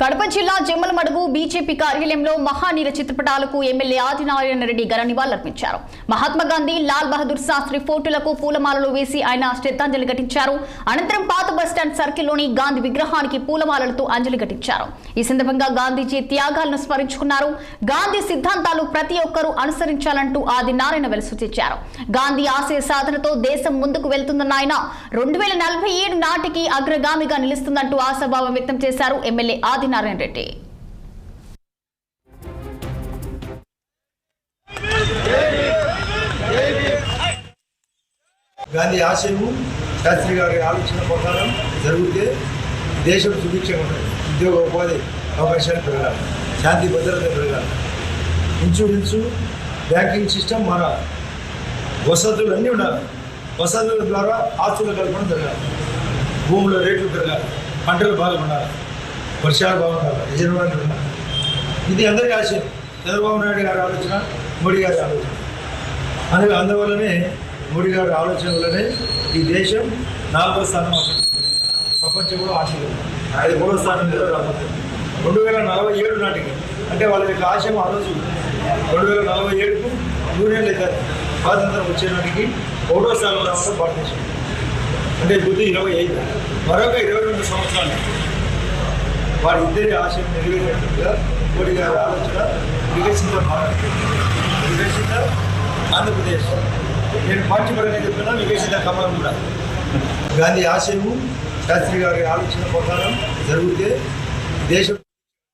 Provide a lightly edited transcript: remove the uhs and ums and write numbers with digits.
కడప జిల్లా జమ్మలమడుగు బీజేపీ కార్యాలయంలో మహానీర చిత్రపటాలకు ఎమ్మెల్యే ఆదినారాయణ రెడ్డి ఘన నివాళులర్పించారు. మహాత్మా గాంధీ, లాల్ బహదూర్ శాస్త్రి ఫోటోలకు పూలమాలలు వేసి ఆయన శ్రద్ధాంజలి ఘటించారు. అనంతరం పాత బస్టాండ్ సర్కిల్లోని గాంధీ విగ్రహానికి పూలమాలలతో అంజలి ఘటించారు. ఈ సందర్భంగా గాంధీజీ త్యాగాలను స్మరించుకున్నారు. గాంధీ సిద్ధాంతాలు ప్రతి ఒక్కరూ అనుసరించాలంటూ ఆదినారాయణ వెలుసుచెచ్చారు. గాంధీ ఆశయ సాధనతో దేశం ముందుకు వెళ్తుందన్న ఆయన 2047 నాటికి అగ్రగామిగా నిలుస్తుందంటూ ఆశాభావం వ్యక్తం చేశారు. ఎమ్మెల్యే ఆదినారాయణ రెడ్డి గాంధీ ఆశయము శాస్త్రి గారి ఆలోచన ప్రకారం జరిగితే దేశం సుభిక్షంగా ఉంటుంది. ఉద్యోగ ఉపాధి అవకాశాలు పెరగాలి, శాంతి భద్రత పెరగాలి, ఇన్సూరెన్సు బ్యాంకింగ్ సిస్టమ్ మారాలి, వసతులు అన్నీ ఉండాలి. వసతుల ద్వారా ఆస్తుల కల్పన జరగాలి, భూముల రేట్లు పెరగాలి, పంటలు బాగా ఉండాలి, వర్షాలు బాగుండాలి, రిజర్వాయర్లు ఉండాలి. ఇది అందరికీ ఆశయం. చంద్రబాబు నాయుడు గారి ఆలోచన, మోడీ గారి ఆలోచన. అందువల్లనే మోడీ గారి ఆలోచన వల్లనే ఈ దేశం 4వ స్థానం ప్రపంచంలో ఆశయం. అది 3వ స్థానం మీద రాబోతుంది 2047 నాటికి. అంటే వాళ్ళ యొక్క ఆశయం ఆ రోజు 2047కు యూనియన్ లేదా స్వాతంత్రం వచ్చే నాటికి 1వ స్థానం రావడం భారతదేశం. అంటే బుద్ధి 25, మరొక 22 సంవత్సరాలు వారి ఇద్దరి ఆశయం నెరవేరేట్టుగా మోడీ గారి ఆలోచన వికసిత భారత్, వికసిత ఆంధ్రప్రదేశ్. నేను పార్టీ పరంగా చెప్తున్నా, వికసిత కమలం కూడా. గాంధీ ఆశయము శాస్త్రి గారి ఆలోచన ప్రకారం జరిగితే దేశం